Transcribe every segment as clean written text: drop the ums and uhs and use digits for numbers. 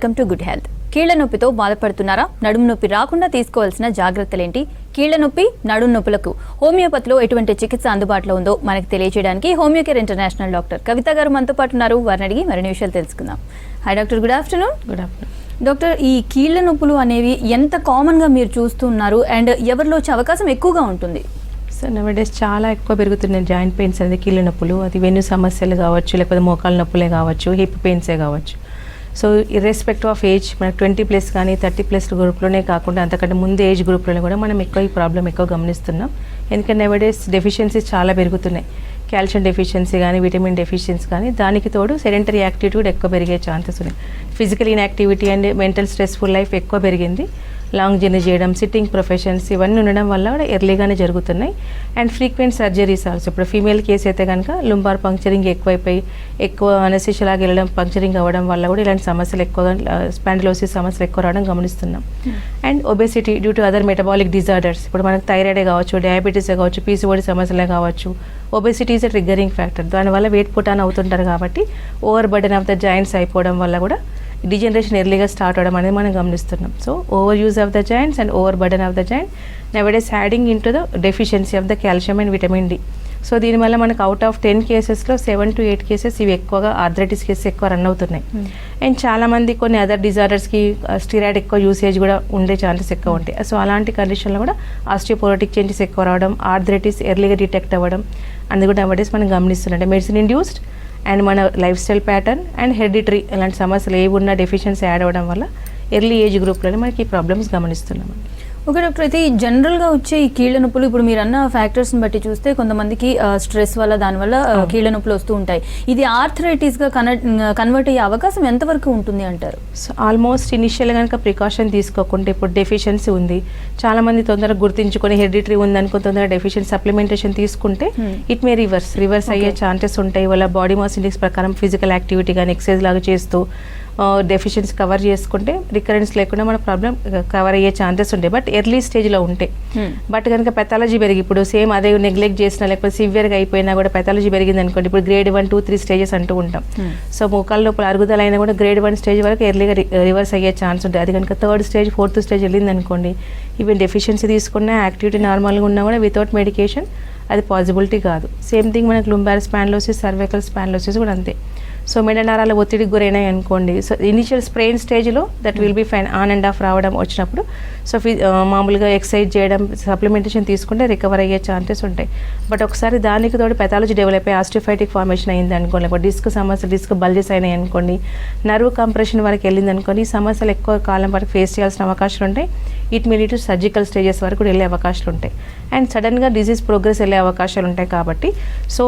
Welcome to good health. కీళ్ల నొప్పితో బాధపడుతున్నారా? నడుము నొప్పి రాకుండా తీసుకోవాల్సిన జాగ్రత్తలేంటి? కీళ్ల నొప్పి, నడుము నొప్పులకు హోమియోపతిలో ఎటువంటి చికిత్స అందుబాటులో ఉందో మనకు తెలియజేయడానికి హోమియోకేర్ ఇంటర్నేషనల్ డాక్టర్ కవిత గారు మనతో పాటు ఉన్నారు. వారిని అడిగి మరిన్ని విషయాలు తెలుసుకుందాం. Hi doctor, good afternoon. Good afternoon doctor, ఈ కీళ్ల నొప్పులు అనేవి ఎంత కామన్గా మీరు చూస్తున్నారు అండ్ ఎవరిలో వచ్చే అవకాశం ఎక్కువగా ఉంటుంది? సార్ నవడేస్ చాలా ఎక్కువ పెరుగుతున్నాయి జాయింట్ పెయిన్స్ అనేది, కీళ్ళ నొప్పులు. అది వెన్ను సమస్యలు కావచ్చు, లేకపోతే మోకాళ్ళ నొప్పులే కావచ్చు, హిప్ పెయిన్సే కావచ్చు. సో ఇర్రెస్పెక్టివ్ ఆఫ్ ఏజ్, మనకు 20+ కానీ 30+ గ్రూప్లోనే కాకుండా అంతకంటే ముందు ఏజ్ గ్రూప్లోనే కూడా మనం ఎక్కువ ఈ ప్రాబ్లం ఎక్కువ గమనిస్తున్నాం. ఎందుకంటే నవడేస్ డెఫిషియన్సీస్ చాలా పెరుగుతున్నాయి. కాల్షియం డెఫిషియన్సీ కానీ, విటమిన్ డెఫిషియన్సీ కానీ, దానికి తోడు సెడెంటరీ యాక్టివిటీ కూడా ఎక్కువ పెరిగే ఛాన్సెస్ ఉన్నాయి. Physical inactivity and mental stressful life ఎక్కువ పెరిగింది. లాంగ్ జర్నీ చేయడం, సిట్టింగ్ ప్రొఫెషన్స్ ఇవన్నీ ఉండడం వల్ల కూడా ఎర్లీగానే జరుగుతున్నాయి. And frequent surgeries also. ఇప్పుడు ఫీమేల్ కేసు అయితే కనుక లుంబార్ పంక్చరింగ్ ఎక్కువైపోయి ఎక్కువ అనెస్థీషియాలాగా వెళ్ళడం, పంక్చరింగ్ అవ్వడం వల్ల కూడా ఇలాంటి సమస్యలు ఎక్కువగా, స్పాండిలోసిస్ సమస్యలు ఎక్కువ రావడం గమనిస్తున్నాం. And obesity due to other metabolic disorders, ఇప్పుడు మనకు థైరాయిడే కావచ్చు, డయాబెటీసే కావచ్చు, పీసీఓడి సమస్యలే కావచ్చు, obesity is a triggering factor. దానివల్ల వెయిట్ పుట్ ఆన్ అవుతుంటారు కాబట్టి over burden of the joints అయిపోవడం వల్ల కూడా డిజనరేషన్ ఎర్లీగా స్టార్ట్ అవడం అనేది మనం గమనిస్తున్నాం. So over use of the joints and over burden of the joint nowadays adding in to the deficiency of the calcium and vitamin D. So దీనివల్ల మనకు అవుట్ ఆఫ్ 10 కేసెస్లో 7 to 8 కేసెస్ ఇవి ఎక్కువగా ఆర్థరైటిస్ కేసెస్ ఎక్కువ run అవుతున్నాయి. And చాలామంది కొన్ని other డిజార్డర్స్కి steroid ఎక్కువ యూసేజ్ కూడా ఉండే ఛాన్సెస్ ఎక్కువ ఉంటాయి. సో అలాంటి కండిషన్లో కూడా ఆస్టియోపోరోటిక్ చేంజెస్ ఎక్కువ రావడం, ఆర్థరైటిస్ ఎర్లీగా డిటెక్ట్ అవ్వడం అది కూడా నవడేస్ మనం గమనిస్తున్నాం. అంటే మెడిసిన్ ఇండ్యూస్డ్ అండ్ మన life style pattern and hereditary ఇలాంటి సమస్యలు ఏవి ఉన్నా డెఫిషియన్సీ యాడ్ అవ్వడం వల్ల ఎర్లీ ఏజ్ గ్రూప్లోనే మనకి ఈ ప్రాబ్లమ్స్ గమనిస్తున్నాం. ఓకే డాక్టర్, అయితే జనరల్గా వచ్చే ఈ కీళ్ళ నొప్పులు ఇప్పుడు మీరు అన్న ఫ్యాక్టర్స్ని బట్టి చూస్తే కొంతమందికి స్ట్రెస్ వల్ల దానివల్ల కీళ్ళ నొప్పులు వస్తూ ఉంటాయి. ఇది ఆర్థరైటిస్గా కన్వర్ట్ అయ్యే అవకాశం ఎంతవరకు ఉంటుంది అంటారు? సో ఆల్మోస్ట్ ఇనిషియల్గా కనుక ప్రికాషన్ తీసుకోకుండా ఇప్పుడు డెఫిషియన్సీ ఉంది, చాలామంది తొందరగా గుర్తించుకొని హెరిడిటరీ ఉందనుకో తొందరగా డెఫిషియన్సీ సప్లిమెంటేషన్ తీసుకుంటే ఇట్ మే రివర్స్ అయ్యే ఛాన్సెస్ ఉంటాయి. వాళ్ళ బాడీ మాస్ ఇండెక్స్ ప్రకారం ఫిజికల్ యాక్టివిటీ కానీ ఎక్సర్సైజ్ లాగా చేస్తూ డెఫిషియన్సీ కవర్ చేసుకుంటే రికరెన్స్ లేకుండా మన ప్రాబ్లం కవర్ అయ్యే ఛాన్సెస్ ఉంటాయి. బట్ ఎర్లీ స్టేజ్లో ఉంటాయి. బట్ కనుక పెథాలజీ పెరిగి ఇప్పుడు సేమ్ అదే నెగ్లెక్ట్ చేసినా లేకపోతే సివియర్గా అయిపోయినా కూడా పెథాలజీ పెరిగింది అనుకోండి, ఇప్పుడు గ్రేడ్ 1, 2, 3 స్టేజెస్ అంటూ ఉంటాం. సో మోకాళ్ళ లోపల అరుగుదల అయినా కూడా గ్రేడ్ 1 స్టేజ్ వరకు ఎర్లీగా రివర్స్ అయ్యే ఛాన్స్ ఉంటుంది. అది కనుక 3rd స్టేజ్ 4th స్టేజ్ వెళ్ళింది అనుకోండి, ఈవెన్ డెఫిషియన్సీ తీసుకున్నా యాక్టివిటీ నార్మల్గా ఉన్నా కూడా వితౌట్ మెడికేషన్ అది పాసిబిలిటీ కాదు. సేమ్ థింగ్ మనకు లుంబార్ స్పాండిలోసిస్, సర్వైకల్ స్పాండిలోసిస్ కూడా అంతే. సో మెడ నరాల ఒత్తిడికి గురైనాయి అనుకోండి, సో ఇనిషియల్ స్ప్రెయిన్ స్టేజ్లో that will be fine. On and off రావడం వచ్చినప్పుడు సో మామూలుగా ఎక్సర్సైజ్ చేయడం, సప్లిమెంటేషన్ తీసుకుంటే రికవర్ అయ్యే ఛాన్సెస్ ఉంటాయి. బట్ ఒకసారి దానికి తోడు పెథాలజీ డెవలప్ అయ్యి ఆస్టియోఫైటిక్ ఫార్మేషన్ అయింది అనుకోండి, లేకపోతే డిస్క్ సమస్య, డిస్క్ బల్జెస్ అయినాయి అనుకోండి, నర్వ్ కంప్రెషన్ వరకు వెళ్ళింది అనుకోండి, ఈ సమస్యలు ఎక్కువ కాలం వరకు ఫేస్ చేయాల్సిన అవకాశాలు ఉంటాయి. It may lead to surgical stages వరకు వెళ్ళే అవకాశాలు ఉంటాయి. అండ్ సడన్గా డిజీజ్ ప్రోగ్రెస్ వెళ్ళే అవకాశాలు ఉంటాయి. కాబట్టి సో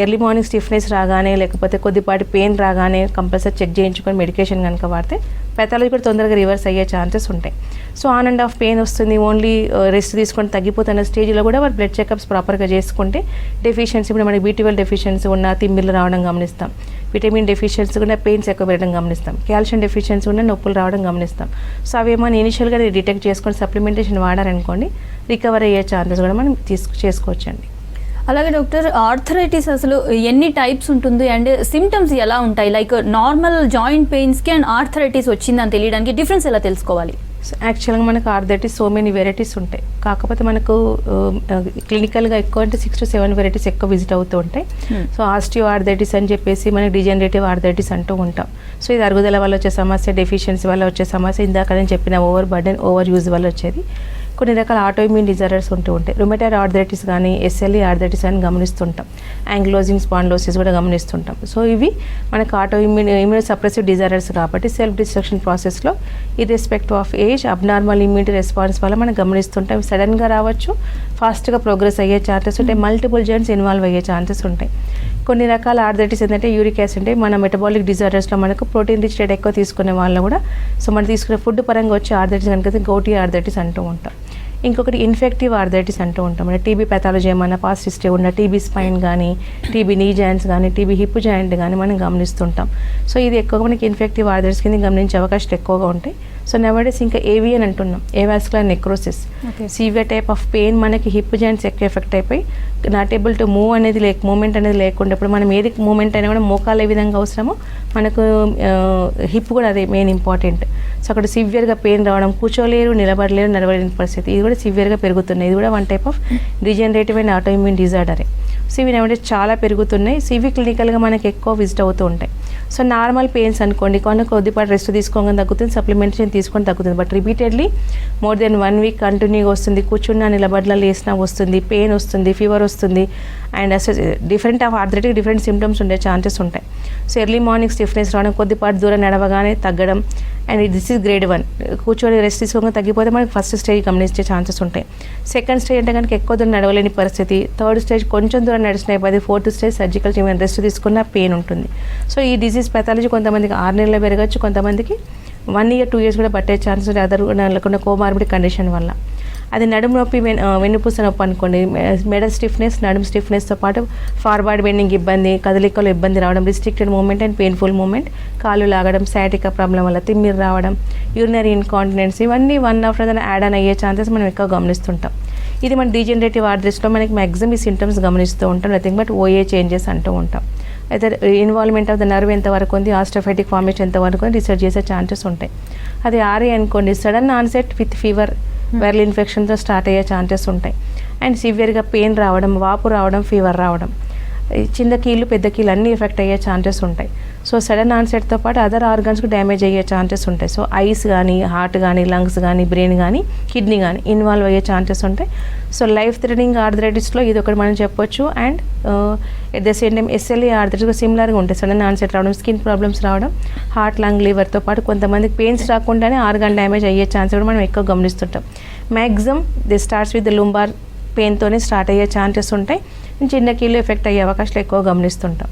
ఎర్లీ మార్నింగ్ స్టిఫ్నెస్ రాగానే లేకపోతే కొద్దిపాటి పెయిన్ రాగానే కంపల్సరీ చెక్ చేయించుకొని మెడికేషన్ కనుక వాడితే పెథాలజీ కూడా తొందరగా రివర్స్ అయ్యే ఛాన్సెస్ ఉంటాయి. So on and of pain వస్తుంది, ఓన్లీ రెస్ట్ తీసుకొని తగ్గిపోతున్న స్టేజ్లో కూడా వారు బ్లడ్ చెకప్స్ ప్రాపర్గా చేసుకుంటే డెఫిషియన్సీ, ఇప్పుడు మనకి B12 డెఫిషియన్సీ ఉన్న తిమ్మిర్లు రావడం గమనిస్తాం, విటమిన్ డెఫిషియన్సీ ఉన్న పెయిన్స్ ఎక్కువ పెరగడం గమనిస్తాం, కాల్షియం డెఫిషియన్సీ ఉన్న నొప్పులు రావడం గమనిస్తాం. సో అవేమో ఇనిషియల్గా డిటెక్ట్ చేసుకొని సప్లిమెంటేషన్ వాడారనుకోండి రికవర్ అయ్యే ఛాన్సెస్ కూడా మనం చేసుకోవచ్చండి. అలాగే డాక్టర్, ఆర్థరైటిస్ అసలు ఎన్ని టైప్స్ ఉంటుంది అండ్ సిమ్టమ్స్ ఎలా ఉంటాయి? లైక్ నార్మల్ జాయింట్ పెయిన్స్కి అండ్ ఆర్థరైటిస్ వచ్చిందని తెలియడానికి డిఫరెన్స్ ఎలా తెలుసుకోవాలి? సో యాక్చువల్గా మనకు ఆర్థరైటిస్ సో మెనీ వెరైటీస్ ఉంటాయి. కాకపోతే మనకు క్లినికల్గా ఎక్కువ అంటే 6 to 7 వెరైటీస్ ఎక్కువ విజిట్ అవుతూ ఉంటాయి. సో ఆస్టియో ఆర్థరైటిస్ అని చెప్పేసి మనకి డిజనరేటివ్ ఆర్థరైటిస్ అంటూ ఉంటాం. సో ఇది అరుగుదల వల్ల వచ్చే సమస్య, డెఫిషియన్సీ వల్ల వచ్చే సమస్య, ఇందాక నేను చెప్పిన ఓవర్ బర్డెన్, ఓవర్ యూజ్ వల్ల వచ్చేది. కొన్ని రకాల ఆటోఇమ్యూన్ డిజార్డర్స్ ఉంటూ ఉంటాయి. రుమటాయిడ్ ఆర్థరైటిస్ కానీ SLE ఆర్థరైటిస్ అని గమనిస్తుంటాం. యాంగ్లోజింగ్ స్పాండిలోసిస్ కూడా గమనిస్తుంటాం. సో ఇవి మనకు ఇమ్యూనో సప్రెసివ్ డిజార్డర్స్ కాబట్టి సెల్ఫ్ డిస్ట్రక్షన్ ప్రాసెస్లో irrespective of age abnormal immunity response వల్ల మనం గమనిస్తుంటాం. సడన్గా రావచ్చు, ఫాస్ట్గా ప్రోగ్రెస్ అయ్యే ఛాన్సెస్ ఉంటాయి, మల్టిపుల్ జాయింట్స్ ఇన్వాల్వ్ అయ్యే ఛాన్సెస్ ఉంటాయి. కొన్ని రకాల ఆర్థరైటిస్ ఏంటంటే యూరిక్ యాసిడ్, అంటే మన మెటబాలిక్ డిజార్డర్స్లో మనకు ప్రోటీన్ రిచ్ డైట్ ఎక్కువ తీసుకునే వాళ్ళు కూడా, సో మనం తీసుకునే ఫుడ్ పరంగా వచ్చే ఆర్థరైటిస్ కనుక గౌటీ ఆర్థరైటిస్ అంటూ ఉంటాం. ఇంకొకటి ఇన్ఫెక్టివ్ ఆర్థరైటిస్ అంటూ ఉంటాం. అంటే టీబీ పెథాలజీ ఏమన్నా పాస్ట్ హిస్టరీ ఉన్న టీబీ స్పైన్ కానీ, టీబీ నీ జాయింట్స్ కానీ, టీబీ హిప్ జాయింట్ కానీ మనం గమనిస్తుంటాం. సో ఇది ఎక్కువగా మనకి ఇన్ఫెక్టివ్ ఆర్థరైటిస్ కింద గమనించే అవకాశాలు ఎక్కువగా ఉంటాయి. సో నవడేస్ ఇంకా ఏవి అని అంటున్నాం, avascular necrosis, severe type of pain మనకి హిప్ జాయింట్స్ ఎక్కువ ఎఫెక్ట్ అయిపోయి నాట్ ఏబుల్ టు మూవ్ అనేది మూమెంట్ అనేది లేకుండా, ఇప్పుడు మనం ఏది మూమెంట్ అయినా కూడా మోకాలు ఏ విధంగా అవసరమో మనకు హిప్ కూడా అదే మెయిన్ ఇంపార్టెంట్. సో అక్కడ సివియర్గా పెయిన్ రావడం, కూర్చోలేరు, నిలబడలేరు, నడవలేని పరిస్థితి, ఇది కూడా సివియర్గా పెరుగుతున్నాయి. ఇది కూడా one type of degenerative and autoimmune డిజార్డరే. సో ఇవి నవడేస్ చాలా పెరుగుతున్నాయి. సో ఇవి క్లినికల్గా మనకి ఎక్కువ విజిట్ అవుతూ ఉంటాయి. సో నార్మల్ పెయిన్స్ అనుకోండి, కొద్దిపాటు రెస్ట్ తీసుకోగానే తగ్గుతుంది, సప్లిమెంటేషన్ తీసుకొని తగ్గుతుంది. But repeatedly more than 1 week కంటిన్యూగా వస్తుంది, కూర్చున్నా నిలబడలా లేసినా వస్తుంది, పెయిన్ వస్తుంది, ఫీవర్ వస్తుంది, అండ్ అసలు different of arthritic different symptoms ఉండే ఛాన్సెస్ ఉంటాయి. సో ఎర్లీ మార్నింగ్ స్టిఫ్నెస్ రావడం, కొద్దిపాటు దూరం నడవగానే తగ్గడం, అండ్ దిస్ ఈజ్ గ్రేడ్ 1. కూర్చొని రెస్ట్ తీసుకోగానే తగ్గిపోతే మనకి ఫస్ట్ స్టేజ్ గమనించే ఛాన్సెస్ ఉంటాయి. సెకండ్ స్టేజ్ అంటే కనుక ఎక్కువ దూరం నడవలేని పరిస్థితి, థర్డ్ స్టేజ్ కొంచెం దూరం నడిచిన అయిపోయింది, ఫోర్త్ స్టేజ్ సర్జికల్ చేయమని రెస్ట్ తీసుకున్న పెయిన్ ఉంటుంది. సో ఈ డిసీజ్ పెథాలజీ కొంతమందికి 6 నెలల్లో పెరగచ్చు, కొంతమందికి 1 year 2 years కూడా పట్టే ఛాన్సెస్ అదర్ లేకుండా కోమార్బిడ్ కండిషన్ వల్ల. అది నడుము నొప్పి, వెన్నుపూస నొప్పి అనుకోండి, మెడ స్టిఫ్నెస్, నడుము స్టిఫ్నెస్తో పాటు ఫార్వర్డ్ బెండింగ్ ఇబ్బంది, కదలికలో ఇబ్బంది రావడం, restricted movement and painful movement, కాళ్ళు లాగడం, సయాటికా ప్రాబ్లం వల్ల తిమ్మిరి రావడం, యూరినరీ ఇన్కాంటినెన్స్, ఇవన్నీ one after then add on అయ్యే ఛాన్సెస్ మనం ఎక్కువ గమనిస్తుంటాం. ఇది మన డీజనరేటివ్ ఆర్థరైటిస్లో మనకి మ్యాక్సిమం ఈ సింటమ్స్ గమనిస్తూ ఉంటాం. నథింగ్ బట్ ఓఏ చేంజెస్ అంటూ ఉంటాం. అయితే ఇన్వాల్వ్మెంట్ ఆఫ్ ద నర్వ్ ఎంతవరకు ఉంది, ఆస్ట్రోఫైటిక్ ఫార్మేషన్ ఎంతవరకు ఉంది రీసెర్చ్ చేసే ఛాన్సెస్ ఉంటాయి. అది ఆర్ఏ అనుకోండి, sudden onset with fever, viral ఇన్ఫెక్షన్తో స్టార్ట్ అయ్యే ఛాన్సెస్ ఉంటాయి. అండ్ సివియర్గా పెయిన్ రావడం, వాపు రావడం, ఫీవర్ రావడం, చిన్న కీళ్ళు పెద్ద కీళ్ళు అన్నీ ఎఫెక్ట్ అయ్యే ఛాన్సెస్ ఉంటాయి. సో సడన్ ఆన్సెట్తో పాటు అదర్ ఆర్గన్స్కి డ్యామేజ్ అయ్యే ఛాన్సెస్ ఉంటాయి. సో ఐస్ కానీ, హార్ట్ కానీ, లంగ్స్ కానీ, బ్రెయిన్ కానీ, కిడ్నీ కానీ ఇన్వాల్వ్ అయ్యే ఛాన్సెస్ ఉంటాయి. సో లైఫ్ థ్రెటనింగ్ ఆర్థరైటిస్లో ఇది ఒకటి మనం చెప్పొచ్చు. And at the same time SLE arthritis సిమిలర్గా ఉంటాయి. సడన్ ఆన్సెట్ రావడం, స్కిన్ ప్రాబ్లమ్స్ రావడం, హార్ట్, లంగ్, లివర్తో పాటు కొంతమందికి పెయిన్స్ రాకుండానే ఆర్గాన్ డ్యామేజ్ అయ్యే ఛాన్స్ కూడా మనం ఎక్కువ గమనిస్తుంటాం. Maximum the starts with the lumbar పెయిన్తోనే స్టార్ట్ అయ్యే ఛాన్సెస్ ఉంటాయి. చిన్న కీళ్ళు ఎఫెక్ట్ అయ్యే అవకాశాలు ఎక్కువ గమనిస్తుంటాం.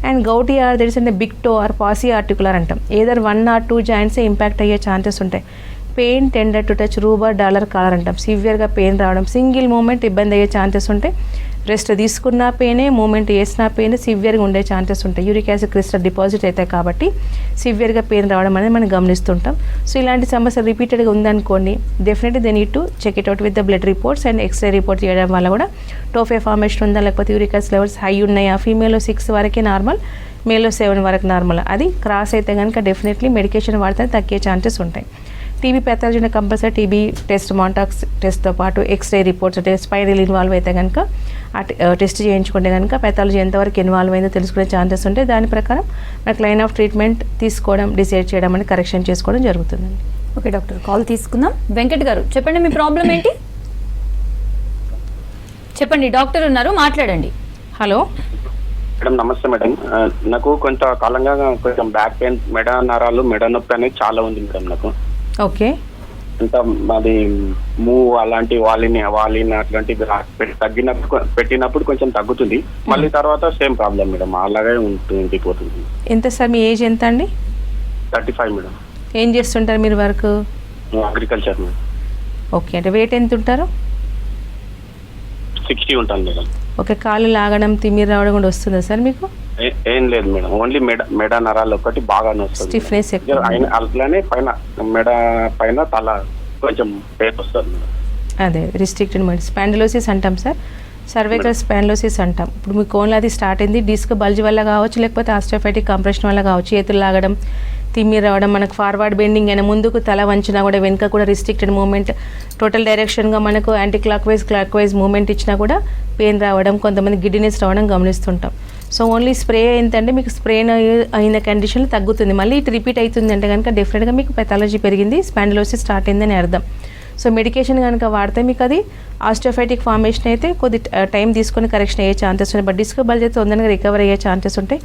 అండ్ గౌటీ ఆర్థరైటిస్ అంటే big toe or pauciarticular అంటాం. ఏదర్ 1 or 2 జాయింట్సే ఇంపాక్ట్ అయ్యే ఛాన్సెస్ ఉంటాయి. Pain tender to touch, rubor, dolor calor అంటాం. సివియర్గా పెయిన్ రావడం, సింగిల్ మూమెంట్ ఇబ్బంది అయ్యే ఛాన్సెస్ ఉంటాయి. రెస్ట్ తీసుకున్న పెయినే, మూమెంట్ చేసిన పెయిన్ సివియర్గా ఉండే ఛాన్సెస్ ఉంటాయి. యూరిక్ యాసిడ్ క్రిస్టల్ డిపాజిట్ అవుతాయి కాబట్టి సివియర్గా పెయిన్ రావడం అనేది మనం గమనిస్తుంటాం. సో ఇలాంటి సమస్య రిపీటెడ్గా ఉందనుకోండి, definitely they need to check it out with the blood reports and x-ray report చేయడం వల్ల కూడా టోఫే ఫార్మేషన్ ఉందా, లేకపోతే యూరిక్ యాసిడ్ లెవెల్స్ హై ఉన్నాయా, ఫీమేల్లో 6 వరకే నార్మల్, మేల్లో 7 వరకు నార్మల్, అది క్రాస్ అయితే కనుక డెఫినెట్లీ మెడికేషన్ వాడితే తగ్గే ఛాన్సెస్ ఉంటాయి. TB pathology compulsory TB test, Mantoux టెస్ట్తో పాటు ఎక్స్రే రిపోర్ట్స్ అంటే స్పైరల్ ఇన్వాల్వ్ అయితే కనుక ఆ టెస్ట్ చేయించుకుంటే కనుక పెథాలజీ ఎంతవరకు ఇన్వాల్వ్ అయిందో తెలుసుకునే ఛాన్సెస్ ఉంటాయి. దాని ప్రకారం మనకు లైన్ ఆఫ్ ట్రీట్మెంట్ తీసుకోవడం, డిసైడ్ చేయడం అని కరెక్షన్ చేసుకోవడం జరుగుతుందండి. ఓకే డాక్టర్, కాల్ తీసుకుందాం. వెంకట్ గారు చెప్పండి, మీ ప్రాబ్లం ఏంటి చెప్పండి, డాక్టర్ ఉన్నారు, మాట్లాడండి. హలో మేడం, నమస్తే మేడం. నాకు కొంతకాలంగా కొంచెం బ్యాక్ పెయిన్, మెడ నరాలు, మెడ నొప్పి అనేది చాలా ఉంది మేడం నాకు. ఓకే. అంత అది మూవ్ అలాంటి వాలిని అట్లాంటివి తగ్గినప్పుడు పెట్టినప్పుడు కొంచెం తగ్గుతుంది, మళ్ళీ తర్వాత సేమ్ ప్రాబ్లం మేడం, అలాగే ఉంటుంది పోతుంది. ఎంత సార్ మీ ఏజ్ ఎంత అండి? 35 మేడం. ఏం చేస్తుంటారు మీరు వర్క్? Agriculture madam. ఓకే, అంటే వెయిట్ ఎంత ఉంటారు? 60 ఉంటాను మేడం. ఓకే, కాళ్ళు లాగడం, తిమ్మిరి రావడం కూడా వస్తుందా సార్ మీకు? ఏం లేదు మేడం, ఓన్లీ మెడ నరాలు ఒకటి బాగా వస్తుంది, స్టిఫ్నెస్ ఎక్కువ, అట్లానే పైన మెడ పైన తల కొంచెం పెయిన్ వస్తుంది మేడం. అదే రిస్ట్రిక్టెడ్ మెడ్ స్పాండిలోసిస్ అంటాం సార్, సర్వైకల్ స్పాండిలోసిస్ అంటాం. ఇప్పుడు మీ కోన్లో అది స్టార్ట్ అయింది, డిస్క్ బల్జ్ వల్ల కావచ్చు, లేకపోతే ఆస్ట్రోఫైటిక్ కంప్రెషన్ వల్ల కావచ్చు, చేతులు లాగడం, తిమ్మిరి రావడం, మనకు ఫార్వర్డ్ బెండింగ్ అయినా ముందుకు తల వంచినా కూడా వెనుక కూడా రిస్ట్రిక్టెడ్ మూమెంట్, టోటల్ డైరెక్షన్గా మనకు యాంటీ క్లాక్ వైజ్ మూమెంట్ ఇచ్చినా కూడా పెయిన్ రావడం, కొంతమంది గిడ్డినెస్ రావడం గమనిస్తుంటాం. సో ఓన్లీ స్ప్రే ఏంటంటే మీకు స్ప్రే అయిన కండిషన్లో తగ్గుతుంది, మళ్ళీ ఇటు రిపీట్ అవుతుంది అంటే కనుక డెఫినెట్గా మీకు పెథాలజీ పెరిగింది, స్పాండిలోసిస్ స్టార్ట్ అయిందని అర్థం. సో మెడికేషన్ కనుక వాడితే మీకు అది ఆస్ట్రోఫైటిక్ ఫార్మేషన్ అయితే కొద్ది టైం తీసుకొని కరెక్షన్ అయ్యే ఛాన్సెస్ ఉంటాయి. బట్ డిస్క్ బల్జ్ అయితే తొందరగా రికవర్ అయ్యే ఛాన్సెస్ ఉంటాయి.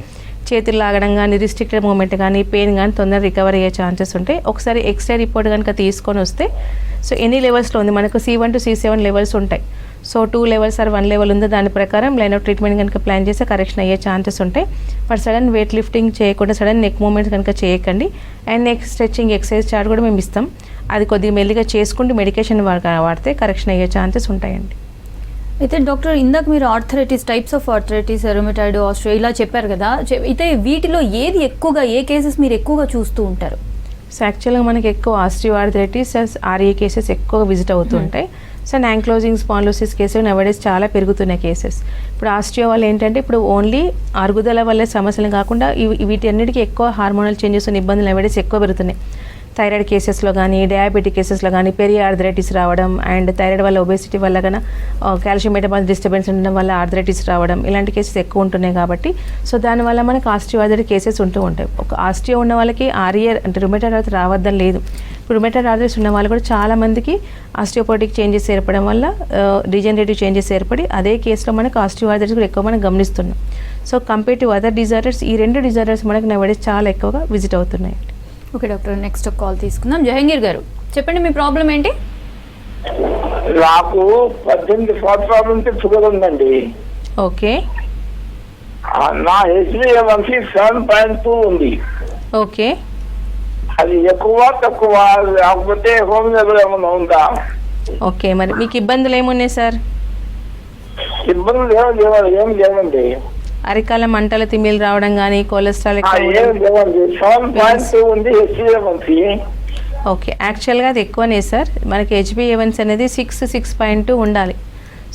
చేతులు లాగడం కానీ, రిస్ట్రిక్టెడ్ మూమెంట్ కానీ, పెయిన్ కానీ తొందరగా రికవర్ అయ్యే ఛాన్సెస్ ఉంటాయి. ఒకసారి ఎక్స్రే రిపోర్ట్ కనుక తీసుకొని వస్తే, సో ఎన్ని లెవెల్స్లో ఉంది మనకు C1 to C7 లెవెల్స్ ఉంటాయి. సో 2 లెవెల్స్ ఆర్ 1 లెవెల్ ఉందో దాని ప్రకారం లైన్ ఆఫ్ ట్రీట్మెంట్ కనుక ప్లాన్ చేస్తే కరెక్షన్ అయ్యే ఛాన్సెస్ ఉంటాయి. బట్ సడన్ వెయిట్ లిఫ్టింగ్ చేయకుండా సడన్ నెక్ మూమెంట్స్ కనుక చేయకండి. And neck stretching exercise chart కూడా మేము ఇస్తాం. అది కొద్దిగా మెల్లిగా చేసుకుంటూ మెడికేషన్ వాడితే కరెక్షన్ అయ్యే ఛాన్సెస్ ఉంటాయండి. అయితే డాక్టర్ ఇందాక మీరు arthritis, types of arthritis, rheumatoid, osteo ఇలా చెప్పారు కదా, అయితే వీటిలో ఏది ఎక్కువగా, ఏ కేసెస్ మీరు ఎక్కువగా చూస్తూ ఉంటారు? సో యాక్చువల్గా మనకి ఎక్కువ ఆస్ట్రియో ఆర్థరైటిస్, ఆర్ఏ కేసెస్ ఎక్కువగా విజిట్ అవుతూ ఉంటాయి. సో యాంక్లోజింగ్ స్పాండిలోసిస్ కేసెస్ నవడేస్ చాలా పెరుగుతున్నాయి కేసెస్. ఇప్పుడు ఆస్ట్రియో వల్ల ఏంటంటే ఇప్పుడు ఓన్లీ అరుగుదల వల్ల సమస్యలు కాకుండా వీటన్నిటికీ ఎక్కువ హార్మోనల్ చేంజెస్ ఉన్న ఇబ్బందులు నవడేస్ ఎక్కువ పెరుగుతున్నాయి. థైరాయిడ్ కేసెస్లో కానీ, డయాబెటిక్ కేసెస్లో కానీ పెరి ఆర్థరైటిస్ రావడం, అండ్ థైరాయిడ్ వల్ల ఒబేసిటీ వల్ల కానీ కాల్షియం మెటబాలిక్ డిస్టర్బెన్స్ ఉండడం వల్ల ఆర్థరైటిస్ రావడం, ఇలాంటి కేసెస్ ఎక్కువ ఉంటున్నాయి. కాబట్టి సో దానివల్ల మనకు ఆస్ట్రియో ఆర్థరైటిస్ కేసెస్ ఉంటూ ఉంటాయి. ఒక ఆస్ట్రియో ఉన్న వాళ్ళకి ఆర్ఏ అంటే రుమటాయిడ్ ఆర్థరైటిస్ రావద్దని లేదు. ఇప్పుడు రుమటాయిడ్ ఆర్థరైటిస్ ఉన్న వాళ్ళు కూడా చాలామందికి ఆస్టియోపోటిక్ చేంజెస్ ఏర్పడడం వల్ల డిజనరేటివ్ చేంజెస్ ఏర్పడి అదే కేసులో మనకు ఆస్ట్రియో ఆర్థరైటిస్ కూడా ఎక్కువ మనం గమనిస్తున్నాం. So compare to other disorders ఈ 2 డిజార్డర్స్ మనకు నవడేస్ చాలా ఎక్కువగా విజిట్ అవుతున్నాయి. ఓకే డాక్టర్, నెక్స్ట్ కాల్ తీసుకుందాం. జహంగీర్ గారు చెప్పండి, మీ ప్రాబ్లం ఏంటి? నాకు 18 సంవత్సరాల నుంచి షుగర్ ఉందండి. ఓకే. నా HbA1c 7.2 ఉంది. ఓకే. అది ఎక్కువ తక్కువ లేకపోతే హోమియోలో ఏమైనా ఉందా? ఓకే, మరి మీకు ఇబ్బందులు ఏమున్నాయి సార్? ఇబ్బందులు ఏం లేవండి. అరికాల మంటల తిమ్మిలు రావడం కానీ, కొలెస్ట్రాల్ ఏం లేవండి. 7.2 ఉంది HbA1c. ఓకే, యాక్చువల్గా అది ఎక్కువనే సార్. మనకి HbA1c అనేది 6.2 ఉండాలి.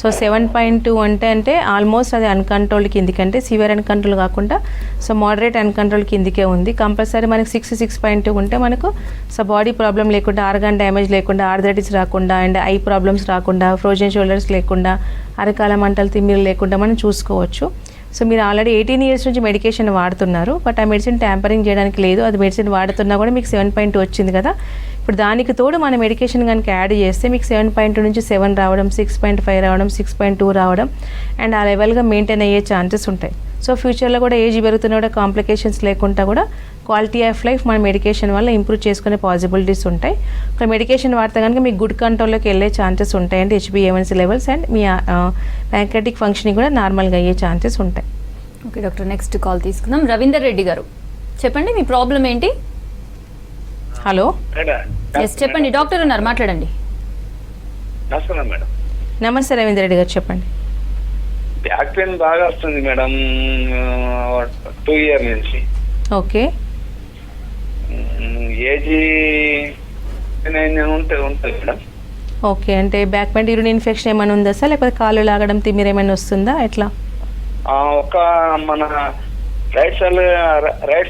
సో 7.2 అంటే ఆల్మోస్ట్ అది అన్కంట్రోల్డ్ కిందికి, అంటే సివియర్ అన్కంట్రోల్ కాకుండా సో మోడరేట్ అన్కంట్రోల్ కిందికే ఉంది. కంపల్సరీ మనకి 6.2 ఉంటే మనకు సో బాడీ ప్రాబ్లం లేకుండా, ఆర్గాన్ డ్యామేజ్ లేకుండా, ఆర్థరైటిస్ రాకుండా, అండ్ ఐ ప్రాబ్లమ్స్ రాకుండా, ఫ్రోజన్ షోల్డర్స్ లేకుండా, అరకాల మంటలు తిమ్మిరు లేకుండా మనం చూసుకోవచ్చు. సో మీరు ఆల్రెడీ 18 ఇయర్స్ నుంచి మెడికేషన్ వాడుతున్నారు, బట్ ఆ మెడిసిన్ ట్యాంపరింగ్ చేయడానికి లేదు. అది మెడిసిన్ వాడుతున్నా కూడా మీకు 7.2 వచ్చింది కదా. ఇప్పుడు దానికి తోడు మన మెడికేషన్ కనుక యాడ్ చేస్తే మీకు 7.2 నుంచి 7 రావడం, 6.5 రావడం, 6.2 రావడం, అండ్ ఆ లెవెల్గా మెయింటైన్ అయ్యే ఛాన్సెస్ ఉంటాయి. సో ఫ్యూచర్లో కూడా ఏజ్ పెరుగుతున్నా కూడా కాంప్లికేషన్స్ లేకుండా కూడా క్వాలిటీ ఆఫ్ లైఫ్ మన మెడికేషన్ వల్ల ఇంప్రూవ్ చేసుకునే పాసిబిలిటీస్ ఉంటాయి. ఒక మెడికేషన్ వాడితే కనుక మీకు గుడ్ కంట్రోల్లోకి వెళ్ళే ఛాన్సెస్ ఉంటాయి. అంటే HbA1c levels and me pancreatic functioning కూడా నార్మల్గా అయ్యే ఛాన్సెస్ ఉంటాయి. ఓకే డాక్టర్, నెక్స్ట్ కాల్ తీసుకుందాం. రవీందర్ రెడ్డి గారు చెప్పండి, మీ ప్రాబ్లం ఏంటి? హలో, ఎస్ చెప్పండి, డాక్టర్ ఉన్నారు, మాట్లాడండి. నమస్కారం మేడం. నమస్తే రవీందర్ రెడ్డి గారు, చెప్పండి. బ్యాక్ పెయిన్ బాగా వస్తుంది మేడం 2 ఇయర్ నుంచి. ఓకే. ఏజ్ ఉంటుంది మేడం. ఓకే, అంటే బ్యాక్ పెయిన్ యూరిన్ ఇన్ఫెక్షన్ ఏమైనా ఉందా సార్, లేకపోతే కాళ్ళు లాగడం తిమ్మిరి ఏమైనా వస్తుందా, ఎట్లా? ఒక మన రైట్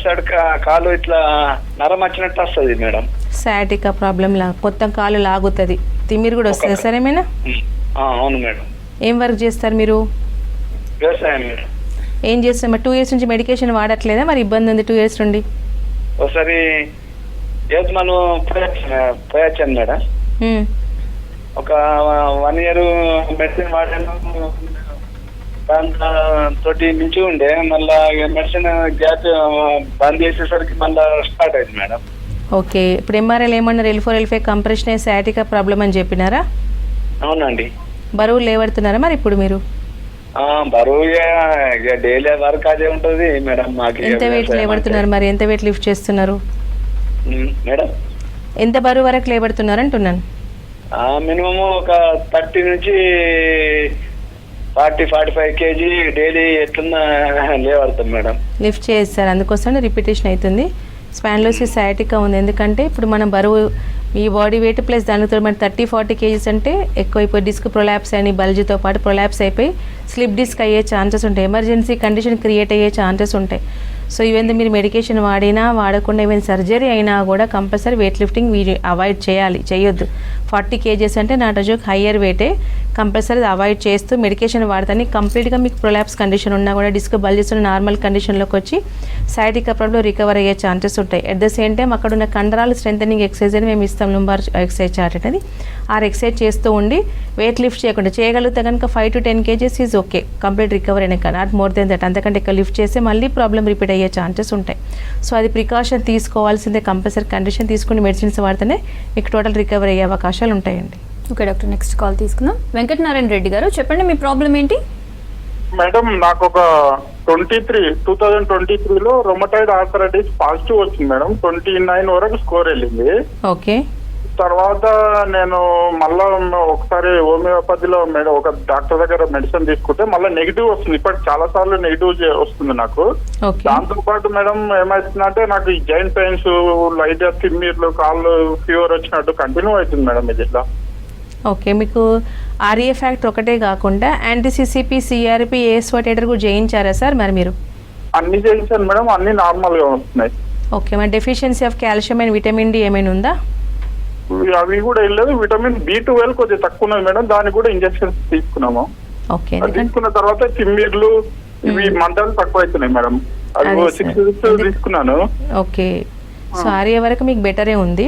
సైడ్ కాలు ఇట్లా నరం వచ్చినట్టు వస్తుంది మేడం. సయాటికా ప్రాబ్లం మొత్తం కాలు లాగుతుంది, తిమ్మిరి కూడా వస్తుంది సార్ ఏమైనా? అవును మేడం. ఏం వర్క్ చేస్తారు మీరు? వ్యవసాయం మేడం. ఏం చేస్తారు మరి? 2 ఇయర్స్ నుంచి మెడికేషన్ వాడట్లేదా మరి? ఇబ్బంది ఉంది 2 ఇయర్స్ నుండి? ఒకసారి మనం పోయొచ్చాను మేడం. ఒక 1 ఇయర్ మెడిసిన్ వాడాను, దాంతో తోటి నుంచి ఉండే మళ్ళా మెడిసిన్ గ్యాప్ బంద్ చేసేసరికి మళ్ళీ స్టార్ట్ అయింది మేడం. ఓకే, ఇప్పుడు ఎంఆర్ఐలు ఏమన్నారు? L4 L5 compression sciatica problem అని చెప్పినారా? అవునండి. బరువు లేవడుతున్నారా మరి ఇప్పుడు మీరు? బరువు డైలీ వర్క్ అదే ఉంటుంది మేడం. మాకు ఎంత వెయిట్ లేబడుతున్నారు మరి? ఎంత వెయిట్ లిఫ్ట్ చేస్తున్నారు మేడం? ఎంత బరువు వరకు లేబడుతున్నారు అంటున్నాను. మినిమం ఒక 30 నుంచి 40-45 కేజీ డైలీ ఎట్లున్నా లేవడతాం మేడం. లిఫ్ట్ చేస్తారు, అందుకోసం రిపిటేషన్ అవుతుంది. స్పాండిలోసిస్ సయాటికా ఉంది, ఎందుకంటే ఇప్పుడు మన బరువు మీ బాడీ వెయిట్ ప్లస్ దానితో మరి 30-40 కేజీస్ అంటే ఎక్కువైపోయి డిస్క్ ప్రొలాప్స్ అని బల్జ్తో పాటు ప్రొలాప్స్ అయిపోయి స్లిప్ డిస్క్ అయ్యే ఛాన్సెస్ ఉంటాయి. ఎమర్జెన్సీ కండిషన్ క్రియేట్ అయ్యే ఛాన్సెస్ ఉంటాయి. సో ఈవెన్ మీరు మెడికేషన్ వాడినా వాడకుండా ఈవెన్ సర్జరీ అయినా కూడా కంపల్సరీ వెయిట్ లిఫ్టింగ్ అవాయిడ్ చేయొద్దు. 40 కేజెస్ అంటే నాట్ అ జోక్, హయ్యర్ వెయిటే. కంపల్సరీ అవాయిడ్ చేస్తూ మెడికేషన్ వాడతాను. కంప్లీట్గా మీకు ప్రొలాప్స్ కండిషన్ ఉన్నా కూడా డిస్క్ బల్జెస్ ఉన్న నార్మల్ కండిషన్లోకి వచ్చి సయాటికా ప్రాబ్లం రికవర్ అయ్యే ఛాన్సెస్ ఉంటాయి. అట్ ద సేమ్ టైం అక్కడ ఉన్న కండరాలు స్ట్రెంథనింగ్ ఎక్సర్సైజ్ అని మేము ఇస్తాం, లుంబార్ ఎక్సర్సైజ్ చార్ట్ అనేది. ఆ ఎక్సర్సైజ్ చేస్తూ ఉండి వెయిట్ లిఫ్ట్ చేయకుండా చేయగలిగితే కనుక 5 to 10 kgs is okay, complete recover అయినా కానీ నాట్ మోర్ దెన్ దట్. అంతకంటే ఎక్కువ లిఫ్ట్ చేస్తే మళ్ళీ ప్రాబ్లం రిపీట్ అయ్యే ఛాన్సెస్ ఉంటాయి. సో అది ప్రికాషన్ తీసుకోవాల్సిందే. కంపల్సరీ కండిషన్ తీసుకుని మెడిసిన్స్ వాడితేనే మీకు టోటల్ రికవర్ అయ్యే అవకాశాలు ఉంటాయండి. ఓకే డాక్టర్, నెక్స్ట్ కాల్ తీసుకుందాం. వెంకటనారాయణ రెడ్డి గారు, చెప్పండి మీ ప్రాబ్లం ఏంటి? మేడం నాకు ఒక 2023లో రొమటాయిడ్ ఆర్థరైటిస్ పాజిటివ్ వచ్చింది మేడం. 29 వరకు స్కోర్ వెళ్ళింది. ఓకే. తర్వాత నేను మళ్ళా ఒకసారి హోమియోపతిలో ఒక డాక్టర్ దగ్గర మెడిసిన్ తీసుకుంటే మళ్ళీ నెగిటివ్ వస్తుంది. ఇప్పటికి చాలా సార్లు నెగిటివ్ వస్తుంది నాకు. దాంతో పాటు మేడం ఏమైతుందంటే నాకు ఈ జాయింట్ పెయిన్స్, లైట్ గా తిమ్మిర్లు, కాళ్ళు ఫీవర్ వచ్చినట్టు కంటిన్యూ అవుతుంది మేడం ఇది ఇట్లా. ఓకే, మీకు ఆర్ఏ ఫ్యాక్టర్ ఒకటే కాకుండా యాంటీసీసీపీ, సిఆర్పి, ఏఎస్ఓటేటర్ కూడా చేయించారా సార్ మరి మీరు? అన్ని చేయించాను మేడం, అన్ని నార్మల్ గా వస్తున్నాయి. ఓకే, మరి deficiency of calcium and vitamin D ఏమైనా ఉందా? అవి కూడా వెళ్ళలేదు. విటమిన్ B12 కొద్దిగా తక్కువ ఉన్నది మేడం, దానికి కూడా ఇంజెక్షన్స్ తీసుకున్నాము. ఓకే, తీసుకున్న తర్వాత తిమ్మిర్లు ఇవి మంటలు తక్కువ అవుతున్నాయి మేడం. అది 6 weeks తీసుకున్నాను. ఓకే, సో ఆర్ఏ వరకు మీకు బెటరే ఉంది.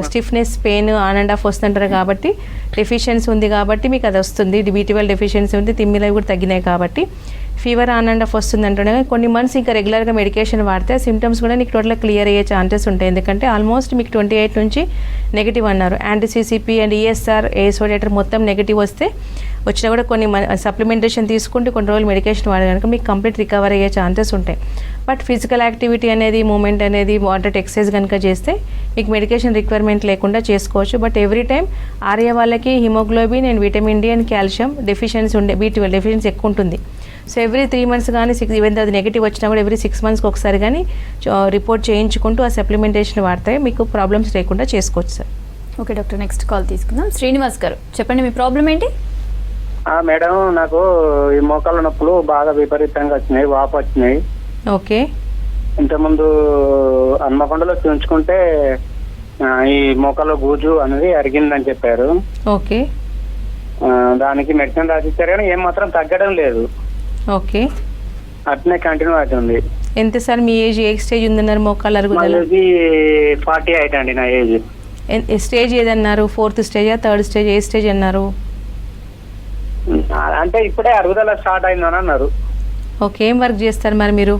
Stiffness, pain on and of వస్తుంటారు కాబట్టి డెఫిషియన్సీ ఉంది కాబట్టి మీకు అది వస్తుంది. B12 డెఫిషియన్సీ ఉంది, తిమ్మిరవి కూడా తగ్గినాయి కాబట్టి ఫీవర్ ఆన్ అండ్ ఆఫ్ వస్తుంది అంటుండే. కొన్ని మంత్స్ ఇంకా రెగ్యులర్గా మెడికేషన్ వాడితే సిమ్టమ్స్ కూడా నీకు టోటల్గా క్లియర్ అయ్యే ఛాన్సెస్ ఉంటాయి. ఎందుకంటే ఆల్మోస్ట్ మీకు 28 నుంచి నెగిటివ్ అన్నారు. యాంటీసీసీపీ అండ్ ఈఎస్ఆర్, ఏఎస్ఓడేటర్ మొత్తం నెగిటివ్ వచ్చినా కూడా కొన్ని సప్లిమెంటేషన్ తీసుకుంటే కొన్ని రోజులు మెడికేషన్ వాడే కనుక మీకు కంప్లీట్ రికవర్ అయ్యే ఛాన్సెస్ ఉంటాయి. బట్ ఫిజికల్ యాక్టివిటీ అనేది, మూమెంట్ అనేది, మోడరేట్ ఎక్సర్సైజ్ కనుక చేస్తే మీకు మెడికేషన్ రిక్వైర్మెంట్ లేకుండా చేసుకోవచ్చు. బట్ ఎవ్రీ టైం ఆర్ఏ వాళ్ళకి haemoglobin and vitamin D and calcium deficiency B12 deficiency ఎక్కువ ఉంటుంది. సో ఎవ్రీ 3 months కానీ 6 ఈవెన్ అది నెగిటివ్ వచ్చినా కూడా ఎవ్రీ 6 monthsకి ఒకసారి కానీ రిపోర్ట్ చేయించుకుంటూ ఆ సప్లిమెంటేషన్ వాడితే మీకు ప్రాబ్లమ్స్ లేకుండా చేసుకోవచ్చు sir. Okay doctor, next call తీసుకుందాం. శ్రీనివాస్ గారు, చెప్పండి మీ ప్రాబ్లం ఏంటి? మేడం, నాకు ఈ మోకాళ్ళ నొప్పులు బాగా విపరీతంగా వచ్చినాయి, వాపు వచ్చినాయి. ఓకే. ఇంతకుముందు హన్మకొండలో చూపించుకుంటే ఈ మోకాళ్ళ గూజు అనేది అరిగిందని చెప్పారు. ఓకే. దానికి మెడిసిన్ రాసిచ్చారు కానీ ఏం మాత్రం తగ్గడం లేదు. ఓకే, అట్నే కంటిన్యూ అవుతుంది. ఎంత సార్ మీ ఏజ్? ఏ స్టేజ్ ఉందన్నారు మోకాళ్ళ అరుగుదల? 48 అండి నా ఏజ్. స్టేజ్ ఏదన్నారు? 4th స్టేజా, 3rd స్టేజ్? ఏ స్టేజ్ అన్నారు? అంటే ఇప్పుడే అరుగుదల స్టార్ట్ అయిందని అన్నారు. ఓకే, ఏం వర్క్ చేస్తారు మరి మీరు?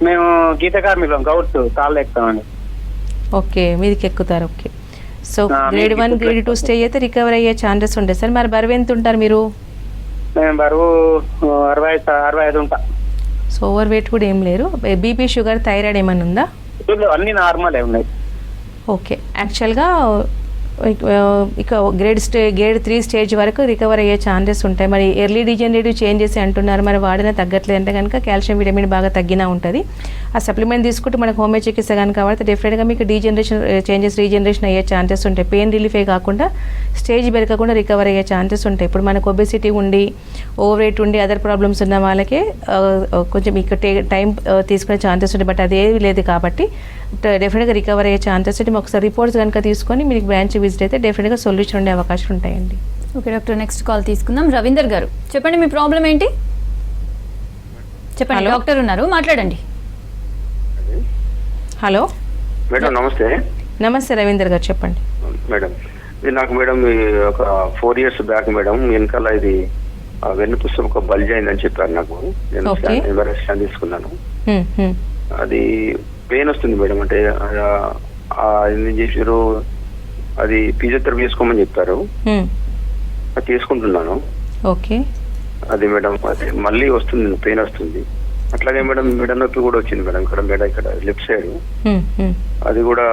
మేము గీత కార్మికులం, గౌడ్స్ తాళ్ళు ఎక్కుతామండి. ఓకే, మీదికి ఎక్కుతారు. Okay, so grade 1, grade 2 stage అయితే రికవర్ అయ్యే ఛాన్సెస్ ఉంటాయి సార్. మరి బరువు ఎంత ఉంటారు మీరు? మేము బరువు 65 ఉంటా. సో ఓవర్ వెయిట్ కూడా ఏం లేరు. బీపీ, షుగర్, థైరాయిడ్ ఏమైనా ఉందా? అన్ని నార్మల్ ఉన్నాయి. ఓకే, యాక్చువల్గా ఇక గ్రేడ్ 3 స్టేజ్ వరకు రికవర్ అయ్యే ఛాన్సెస్ ఉంటాయి. మరి ఎర్లీ డిజనరేటివ్ చేంజెస్ అంటున్నారు, మరి వాడినా తగ్గట్లేదు అంటే కనుక కాల్షియం, విటమిన్ బాగా తగ్గినా ఉంటుంది. ఆ సప్లిమెంట్ తీసుకుంటే మనకు హోమియో చికిత్స కనుక వాడితే డెఫినెట్గా మీకు రీజనరేషన్ అయ్యే ఛాన్సెస్ ఉంటాయి. పెయిన్ రిలీఫే కాకుండా స్టేజ్ పెరగకుండా రికవర్ అయ్యే ఛాన్సెస్ ఉంటాయి. ఇప్పుడు మనకు ఒబెసిటీ ఉండి, ఓవర్ వెయిట్ ఉండి, అదర్ ప్రాబ్లమ్స్ ఉన్న వాళ్ళకే కొంచెం మీకు టైం తీసుకునే ఛాన్సెస్ ఉంటాయి. బట్ అదేవి లేదు కాబట్టి డెఫినెట్గా రికవర్ అయ్యే ఛాన్సెస్ ఉంటాయి. ఒకసారి రిపోర్ట్స్ కనుక తీసుకొని మీకు బ్రాంచ్ విజిట్ అయితే డెఫినెట్గా సొల్యూషన్ ఉండే అవకాశాలు ఉంటాయండి. ఓకే డాక్టర్, నెక్స్ట్ కాల్ తీసుకుందాం. రవీందర్ గారు, చెప్పండి మీ ప్రాబ్లం ఏంటి? చెప్పండి, డాక్టర్ ఉన్నారు, మాట్లాడండి. హలో మేడం, నమస్తే. నమస్తే రవీందర్ గారు, చెప్పండి. మేడం, ఇది నాకు మేడం ఒక 4 years బ్యాక్ మేడం వెనకాల ఇది వెన్నుపూస ఒక బల్జ్ అయిందని చెప్పారు నాకు. నేను స్కాన్ తీసుకున్నాను. అది పెయిన్ వస్తుంది మేడం. అంటే ఏం చేసారు, అది ఫిజియోథెరపీ చేసుకోమని చెప్పారు. అది తీసుకుంటున్నాను. ఓకే. అది మేడం అది మళ్ళీ వస్తుంది, పెయిన్ వస్తుంది. అట్లాగే మేడం మెడ నొప్పి కూడా వచ్చింది మేడం. ఇక్కడ లెఫ్ట్ సైడ్ అది కూడా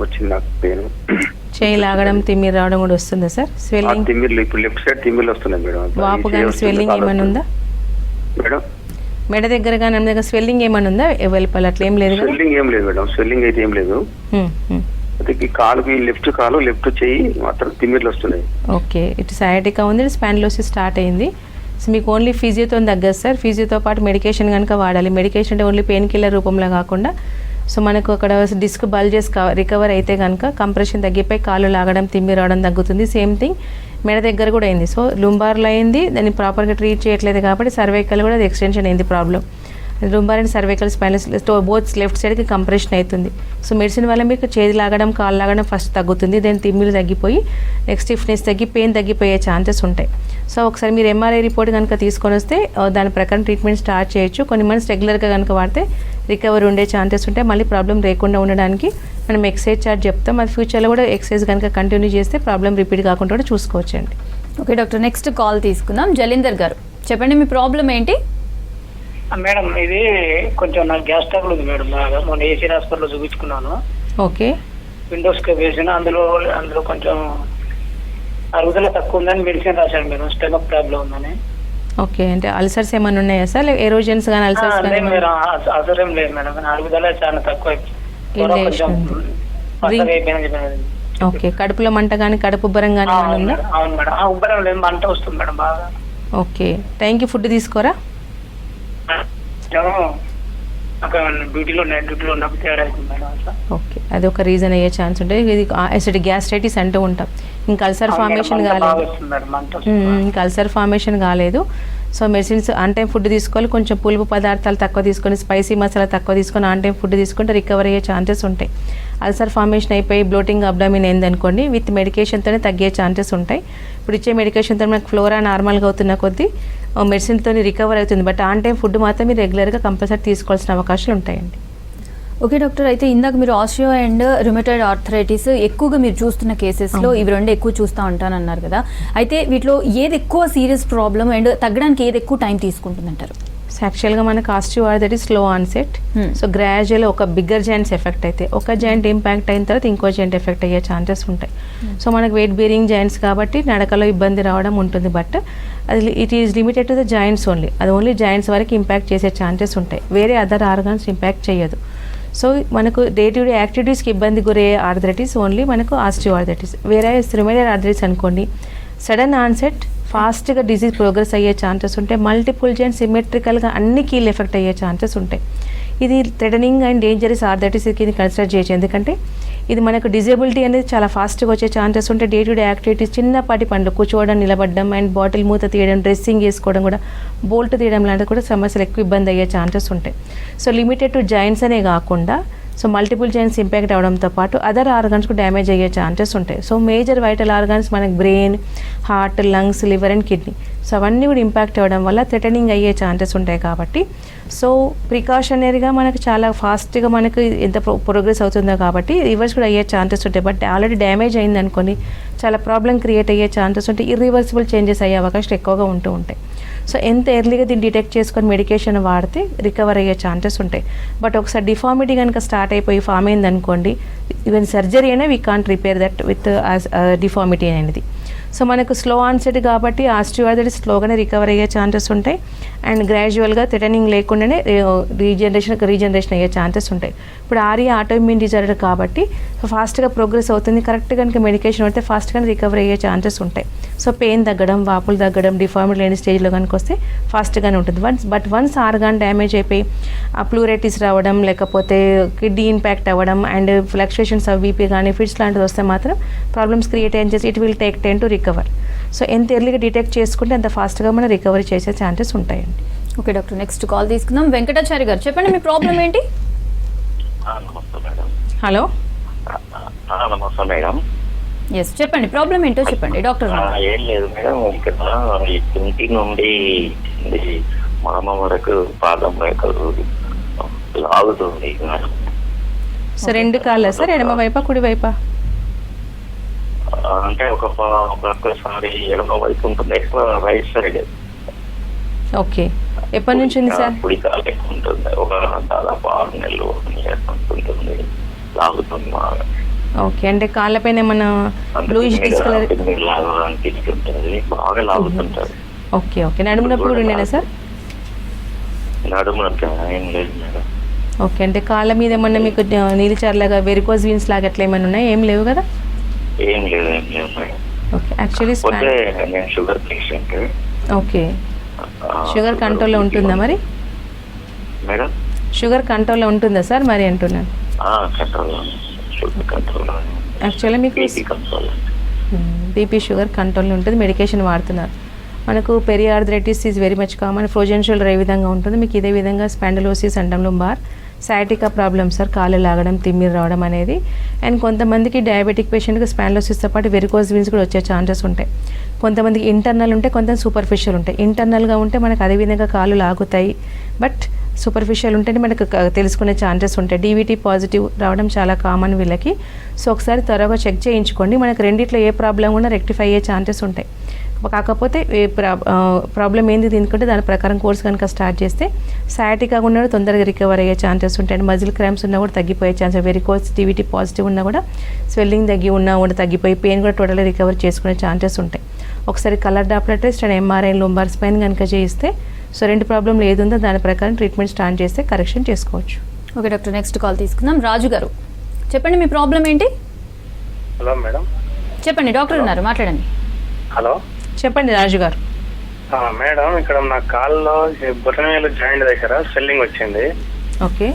వచ్చింది నాకు పెయిన్. చేయి లాగడం, తిమ్మిరి రావడం కూడా వస్తుందా సార్? స్వెల్లింగ్, తిమ్మిర్లు ఇప్పుడు లెఫ్ట్ సైడ్ తిమ్మిర్లు వస్తున్నాయి మేడం. వాపు కానీ స్వెల్లింగ్ ఏమైనా ఉందా మేడం? మెడ దగ్గర కానీ అన్న దగ్గర స్వెల్లింగ్ ఏమైనా ఉందా? వెలుపల అట్లా ఏం లేదు? స్వెల్లింగ్ ఏం లేదు మేడం, స్వెల్లింగ్ అయితే ఏం లేదు. అది కాలుకి లెఫ్ట్ చేయి మాత్రం తిమ్మిర్లు వస్తున్నాయి. ఓకే, ఇటు సయాటికా ఉంది, స్పాండిలోసిస్ స్టార్ట్ అయింది. సో మీకు ఓన్లీ ఫిజియోతో తగ్గదు సార్. ఫిజియోతో పాటు మెడికేషన్ కనుక వాడాలి. మెడికేషన్ అంటే ఓన్లీ పెయిన్ కిల్లర్ రూపంలో కాకుండా సో మనకు అక్కడ డిస్క్ బల్జెస్ రికవర్ అయితే కనుక కంప్రెషన్ తగ్గిపోయి కాళ్ళు లాగడం, తిమ్మి రావడం తగ్గుతుంది. సేమ్ థింగ్ మెడ దగ్గర కూడా అయింది. సో లుంబార్లో అయింది, దాన్ని ప్రాపర్గా ట్రీట్ చేయట్లేదు కాబట్టి సర్వైకల్ కూడా అది ఎక్స్టెన్షన్ అయింది problem. Lumbar and cervical spinal both left సైడ్కి కంప్రెషన్ అవుతుంది. సో మెడిసిన్ వల్ల మీకు చేతి లాగడం కాలు లాగడం ఫస్ట్ తగ్గుతుంది, దెన్ తిమ్మిలు తగ్గిపోయి నెక్స్ట్ స్టిఫ్నెస్ తగ్గి పెయిన్ తగ్గిపోయే ఛాన్సెస్ ఉంటాయి. సో ఒకసారి మీరు ఎంఆర్ఐ రిపోర్ట్ కనుక తీసుకొని వస్తే దాని ప్రకారం ట్రీట్మెంట్ స్టార్ట్ చేయొచ్చు. కొన్ని మంత్స్ రెగ్యులర్గా కనుక వాడితే రికవరీ ఉండే ఛాన్సెస్ ఉంటాయి. మళ్ళీ ప్రాబ్లం లేకుండా ఉండడానికి మనం ఎక్సైజ్ చార్ట్ చెప్తాం. అది ఫ్యూచర్లో కూడా ఎక్సైజ్ కనుక కంటిన్యూ చేస్తే ప్రాబ్లం రిపీట్ కాకుండా కూడా చూసుకోవచ్చండి. ఓకే డాక్టర్, నెక్స్ట్ కాల్ తీసుకుందాం. జలీందర్ గారు చెప్పండి, మీ ప్రాబ్లం ఏంటి? మేడం ఇది కొంచెం నాకు గ్యాస్ ట్రబుల్ ఉంది మేడం. బాగా మొన్న ఏసీ హాస్పిటల్లో చూపించుకున్నాను. ఓకే, విండోస్కోప్ వేసిన అందులో కొంచెం అరుగుదల తక్కువ ఉందని మెడిసిన్ రాశాను మేడం. స్టమక్ ప్రాబ్లం ఉందని. ఓకే, అంటే అల్సర్స్ ఏమైనా ఉన్నాయా సార్? ఎరోజన్స్ కానీ అల్సర్స్ కానీ? అవసరం లేదు మేడం, కానీ అరుగుదల చాలా తక్కువ. ఓకే, కడుపులో మంట కానీ కడుపు ఉబ్బరం కానీ ఉందా? అవును మేడం, ఉబ్బరం లేదు, మంట వస్తుంది మేడం బాగా. ఓకే, టైంకి ఫుడ్ తీసుకోరా? డ్యూటీలో ఉన్నప్పుడు తేడా అవుతుంది మేడం అట్లా. ఓకే, అది ఒక రీజన్ అయ్యే ఛాన్స్ ఉంటుంది. ఇది అసిడిక్ గ్యాస్ట్రైటిస్ అంటూ ఉంటాం. ఇంకా అల్సర్ ఫార్మేషన్ కాలేదు, ఇంకా అల్సర్ ఫార్మేషన్ కాలేదు. So medicines on time food తీసుకోవాలి. కొంచెం పులుపు పదార్థాలు తక్కువ తీసుకొని, స్పైసీ మసాలా తక్కువ తీసుకొని ఆన్ టైం ఫుడ్ తీసుకుంటే రికవర్ అయ్యే ఛాన్సెస్ ఉంటాయి. అల్సర్ ఫార్మేషన్ అయిపోయి బ్లోటింగ్ అబ్డామిన్ అయిందనుకోండి, విత్ మెడికేషన్తోనే తగ్గే ఛాన్సెస్ ఉంటాయి. ఇప్పుడు ఇచ్చే మెడికేషన్తో మనకు ఫ్లోరా నార్మల్గా అవుతున్న కొద్దీ మెడిసిన్తో రికవర్ అవుతుంది. బట్ ఆన్ టైం ఫుడ్ మాత్రం మీరు రెగ్యులర్గా కంపల్సరీ తీసుకోవాల్సిన అవకాశాలు ఉంటాయండి. ఓకే డాక్టర్, అయితే ఇందాక మీరు ఆస్టియో అండ్ రుమటాయిడ్ ఆర్థరైటిస్ ఎక్కువగా మీరు చూస్తున్న కేసెస్లో ఇవి రెండు ఎక్కువ చూస్తూ ఉంటానన్నారు కదా, అయితే వీటిలో ఏది ఎక్కువ సీరియస్ ప్రాబ్లమ్ అండ్ తగ్గడానికి ఏది ఎక్కువ టైం తీసుకుంటుందంటారు? యాక్చువల్గా మనకు osteo arthritis slow onset. So gradual ఒక బిగ్గర్ జాయింట్స్ ఎఫెక్ట్ అయితే ఒక జాయింట్ ఇంపాక్ట్ అయిన తర్వాత ఇంకో జాయింట్ ఎఫెక్ట్ అయ్యే ఛాన్సెస్ ఉంటాయి. సో మనకు వెయిట్ బేరింగ్ జాయింట్స్ కాబట్టి నడకలో ఇబ్బంది రావడం ఉంటుంది. బట్ అది it is limited to the joints only. అది ఓన్లీ జాయింట్స్ వరకు ఇంపాక్ట్ చేసే ఛాన్సెస్ ఉంటాయి, వేరే అదర్ ఆర్గాన్స్ ఇంపాక్ట్ చేయదు. సో మనకు డే టు డే యాక్టివిటీస్కి ఇబ్బంది గురయ్యే ఆర్థరైటిస్ ఓన్లీ మనకు ఆస్టియో ఆర్థరైటిస్. వేరే రుమటాయిడ్ ఆర్థరైటిస్ అనుకోండి, సడన్ ఆన్సెట్ ఫాస్ట్గా డిసీజ్ ప్రోగ్రెస్ అయ్యే ఛాన్సెస్ ఉంటాయి. మల్టిపుల్ జాయింట్ సిమెట్రికల్గా అన్ని కీళ్ళు ఎఫెక్ట్ అయ్యే ఛాన్సెస్ ఉంటాయి. ఇది థ్రెటనింగ్ అండ్ డేంజరస్ ఆర్థరైటిస్ కింద కన్సిడర్ చేయొచ్చు. ఎందుకంటే ఇది మనకు డిజేబిలిటీ అనేది చాలా ఫాస్ట్గా వచ్చే ఛాన్సెస్ ఉంటాయి. డే టు డే యాక్టివిటీస్ చిన్నపాటి పనులు, కూర్చోవడం, నిలబడడం అండ్ బాటిల్ మూత తీయడం, డ్రెస్సింగ్ వేసుకోవడం కూడా, బోల్ట్ తీయడం లాంటివి కూడా సమస్యలు ఎక్కువ ఇబ్బంది అయ్యే ఛాన్సెస్ ఉంటాయి. సో లిమిటెడ్ టు జాయింట్స్ అనే కాకుండా సో మల్టిపుల్ జాయింట్స్ ఇంపాక్ట్ అవడంతో పాటు అదర్ ఆర్గాన్స్కు డ్యామేజ్ అయ్యే ఛాన్సెస్ ఉంటాయి. సో మేజర్ వైటల్ ఆర్గాన్స్ మనకు brain, heart, lungs, liver and kidney, so అవన్నీ కూడా ఇంపాక్ట్ అవ్వడం వల్ల థ్రెటనింగ్ అయ్యే ఛాన్సెస్ ఉంటాయి. కాబట్టి సో ప్రికాషనరీగా మనకు చాలా ఫాస్ట్గా మనకు ఎంత ప్రోగ్రెస్ అవుతుందో కాబట్టి రివర్స్ కూడా అయ్యే ఛాన్సెస్ ఉంటాయి. బట్ ఆల్రెడీ డ్యామేజ్ అయింది అనుకోని చాలా ప్రాబ్లం క్రియేట్ అయ్యే ఛాన్సెస్ ఉంటాయి. ఇర్రివర్సిబుల్ చేంజెస్ అయ్యే అవకాశాలు ఎక్కువగా ఉంటూ ఉంటాయి. సో ఎంత ఎర్లీగా దీన్ని డిటెక్ట్ చేసుకొని మెడికేషన్ వాడితే రికవర్ అయ్యే ఛాన్సెస్ ఉంటాయి. బట్ ఒకసారి డిఫార్మిటీ కనుక స్టార్ట్ అయిపోయి ఫామ్ అయింది అనుకోండి, ఈవెన్ సర్జరీ అయినా we can't repair that with deformity అనేది. సో మనకు స్లో ఆన్సెట్ కాబట్టి ఆస్టియో ఆర్థరైటిస్ స్లోగానే రికవర్ అయ్యే ఛాన్సెస్ ఉంటాయి. అండ్ గ్రాడ్యువల్గా థ్రెటనింగ్ లేకుండానే రీజనరేషన్ అయ్యే ఛాన్సెస్ ఉంటాయి. ఇప్పుడు ఆరియా ఆటోఇమ్యూన్ డిజార్డర్ కాబట్టి ఫాస్ట్గా ప్రోగ్రెస్ అవుతుంది. కరెక్ట్గా కనుక మెడికేషన్ పడితే ఫాస్ట్గానే రికవర్ అయ్యే ఛాన్సెస్ ఉంటాయి. సో పెయిన్ తగ్గడం, వాపులు తగ్గడం, డిఫార్మిటీ లేని స్టేజ్లో కనుక వస్తే ఫాస్ట్గానే ఉంటుంది. వన్స్ ఆర్గాన్ డ్యామేజ్ అయిపోయి ఆ ప్లూరైటిస్ రావడం, లేకపోతే కిడ్నీ ఇంపాక్ట్ అవ్వడం అండ్ ఫ్లక్చుయేషన్స్ ఆఫ్ బీపీ కానీ ఫిట్స్ లాంటివి వస్తే మాత్రం ప్రాబ్లమ్స్ క్రియేట్ అయ్యి చేసి it will take 10 to recover. So ఎంత ఎర్లీగా డిటెక్ట్ చేసుకుంటే అంత ఫాస్ట్గా మనం రికవరీ చేసే ఛాన్సెస్ ఉంటాయండి. ఓకే డాక్టర్, నెక్స్ట్ కాల్ తీసుకుందాం. వెంకటాచారి గారు చెప్పండి, మీ ప్రాబ్లం ఏంటి? నమస్తే మేడం. హలో, నమస్తే మేడం. ఎస్ చెప్పండి, ప్రాబ్లం ఏంటో చెప్పండి డాక్టర్. ఏం లేదు మేడం, ఇక్కడ ఈ కింటి నుండి మామ వరకు పాదం వరకు లాగుతుంది మేడం. సో రెండు కాళ్ళ సార్, ఎడమ వైపా కుడి వైపా? అంటే ఒక్కొక్కసారి ఎడమ వైపు ఉంటుంది, ఎక్కువ రైట్ సైడ్. ఓకే, ఎప్పటి నుంచి ఉంది సార్? కుడి కాలు ఎక్కువ ఉంటుంది, ఒక దాదాపు 6 నెలలు ఉంటుంది, లాగుతుంది బాగా. ఓకే, అంటే కాళ్ళపైన ఏమన్నా బ్లూయిష్ డిస్కలర్ అనిపిస్తుంటుంది, బాగా లాగుతుంటుంది. ఓకే ఓకే, నడుము నొప్పి కూడా ఉండేనా సార్? నడుము నొప్పి ఏం లేదు మేడం. ఓకే, అంటే కాళ్ళ మీద ఏమన్నా మీకు నీలిచార్లాగా వెరికోజ్ వీన్స్ లాగా అట్లా ఏమైనా ఉన్నాయా? ఏం లేవు కదా? ఏం లేదు మేడం. ఓకే, యాక్చువల్లీ నేను షుగర్ పేషెంట్. ఓకే, షుగర్ కంట్రోల్లో ఉంటుందా మరి? మేడం షుగర్ కంట్రోల్లో ఉంటుందా సార్ మరి అంటున్నాను? యాక్చువల్లీ మీకు బీపీ షుగర్ కంట్రోల్లో ఉంటుంది, మెడికేషన్ వాడుతున్నారు. మనకు periarthritis is very much common. Frozen shoulder ఏ విధంగా ఉంటుంది, మీకు ఇదే విధంగా స్పాండిలోసిస్ అంటాం, లుంబార్ సయాటికా ప్రాబ్లమ్ సార్, కాళ్ళు లాగడం, తిమ్మిరి రావడం అనేది. అండ్ కొంతమందికి డయాబెటిక్ పేషెంట్కి స్పాండిలోసిస్తో పాటు వెరికోజ్ వీన్స్ కూడా వచ్చే ఛాన్సెస్ ఉంటాయి. కొంతమందికి ఇంటర్నల్ ఉంటే, కొంత సూపర్ఫిషియల్ ఉంటాయి. ఇంటర్నల్గా ఉంటే మనకు అదే విధంగా కాళ్ళు లాగుతాయి, బట్ సూపర్ఫిషియల్ ఉంటేనే మనకు తెలుసుకునే ఛాన్సెస్ ఉంటాయి. డీవీటీ పాజిటివ్ రావడం చాలా కామన్ వీళ్ళకి. సో ఒకసారి త్వరగా చెక్ చేయించుకోండి, మనకు రెండిట్లో ఏ ప్రాబ్లం ఉన్నా రెక్టిఫై అయ్యే ఛాన్సెస్ ఉంటాయి. కాకపోతే ప్రాబ్లం ఏంది దీనికంటే దాని ప్రకారం కోర్స్ కనుక స్టార్ట్ చేస్తే సయాటికా ఉన్నప్పుడు తొందరగా రికవర్ అయ్యే ఛాన్సెస్ ఉంటాయి. అండ్ మజిల్ క్రాంప్స్ ఉన్నా కూడా తగ్గిపోయే ఛాన్సెస్, వెరికోజ్ డీవీటీ పాజిటివ్ ఉన్నా కూడా స్వెల్లింగ్ ఉన్నా కూడా తగ్గిపోయి పెయిన్ కూడా టోటల్గా రికవర్ చేసుకునే ఛాన్సెస్ ఉంటాయి. ఒకసారి colour Doppler test and MRI lumbar spine కనుక చేయిస్తే సో రెండు ప్రాబ్లంలు ఏది ఉందో దాని ప్రకారం ట్రీట్మెంట్ స్టార్ట్ చేస్తే కరెక్షన్ చేసుకోవచ్చు. ఓకే డాక్టర్, నెక్స్ట్ కాల్ తీసుకుందాం. రాజు గారు చెప్పండి, మీ ప్రాబ్లం ఏంటి? Hello madam. చెప్పండి, డాక్టర్ ఉన్నారు, మాట్లాడండి. హలో చెప్పండి రాజు గారు. మేడం, ఇక్కడ నా కాల్లో బొటనవేలు జాయింట్ దగ్గర స్వెల్లింగ్ వచ్చింది. ఓకే.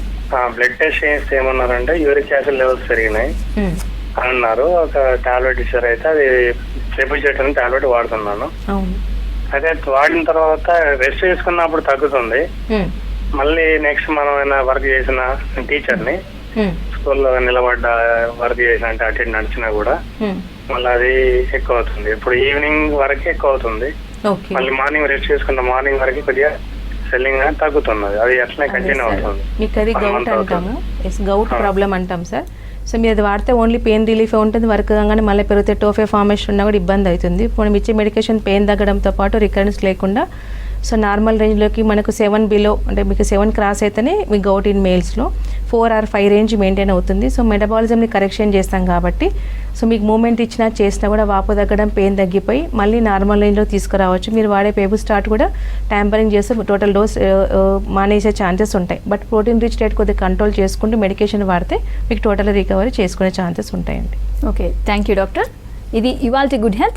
బ్లడ్ టెస్ట్ చేస్తే ఏమన్నారంటే యూరిక్ యాసిడ్ లెవెల్స్ పెరిగినాయి అన్నారు. ఒక టాబ్లెట్ ఇచ్చారు, అయితే అది ట్రిపుల్ అని టాబ్లెట్ వాడుతున్నాను. అయితే వాడిన తర్వాత రెస్ట్ చేసుకున్నప్పుడు తగ్గుతుంది. మళ్ళీ నెక్స్ట్ మనం ఏమైనా వర్క్ చేసిన టీచర్ని స్కూల్లో నిలబడ్డ వర్క్ చేసిన అంటే అటు ఇటు నడిచినా కూడా మళ్ళీ అది ఎక్కువ అవుతుంది. ఇప్పుడు ఈవినింగ్ వరకు ఎక్కువ అవుతుంది. మళ్ళీ మార్నింగ్ రెస్ట్ చేసుకున్న మార్నింగ్ వరకు కొద్దిగా స్వెల్లింగ్ తగ్గుతున్నది. అది అట్లనే కంటిన్యూ అవుతుంది. మీకు అది గౌట్ అంటాము, గౌట్ ప్రాబ్లం అంటాం సార్. సో మీరు అది వాడితే ఓన్లీ పెయిన్ రిలీఫ్ ఉంటుంది, వర్క్ కాగానే మళ్ళీ పెరిగితే టోఫే ఫార్మేషన్ ఉన్నా కూడా ఇబ్బంది అవుతుంది. మనం ఇచ్చే మెడికేషన్ పెయిన్ తగ్గడంతో పాటు రికరెన్స్ లేకుండా సో నార్మల్ రేంజ్లోకి మనకు 7 బిలో అంటే మీకు 7 క్రాస్ అయితేనే మీకు గౌట్ ఇన్ మేల్స్లో 4 or 5 రేంజ్ మెయింటైన్ అవుతుంది. సో మెటబాలిజంని కరెక్షన్ చేస్తాం కాబట్టి సో మీకు మూమెంట్ ఇచ్చినా చేసినా కూడా వాపు తగ్గడం, పెయిన్ తగ్గిపోయి మళ్ళీ నార్మల్ రేంజ్లో తీసుకురావచ్చు. మీరు వాడే పేబుల్ స్టార్ట్ కూడా ట్యాంపరింగ్ చేస్తే టోటల్ డోస్ మానేసే ఛాన్సెస్ ఉంటాయి. బట్ ప్రోటీన్ రిచ్ డైట్ కొద్దిగా కంట్రోల్ చేసుకుంటూ మెడికేషన్ వాడితే మీకు టోటల్ రికవరీ చేసుకునే ఛాన్సెస్ ఉంటాయండి. Okay, thank you doctor. ఇది ఇవాల్టి గుడ్ హెల్త్.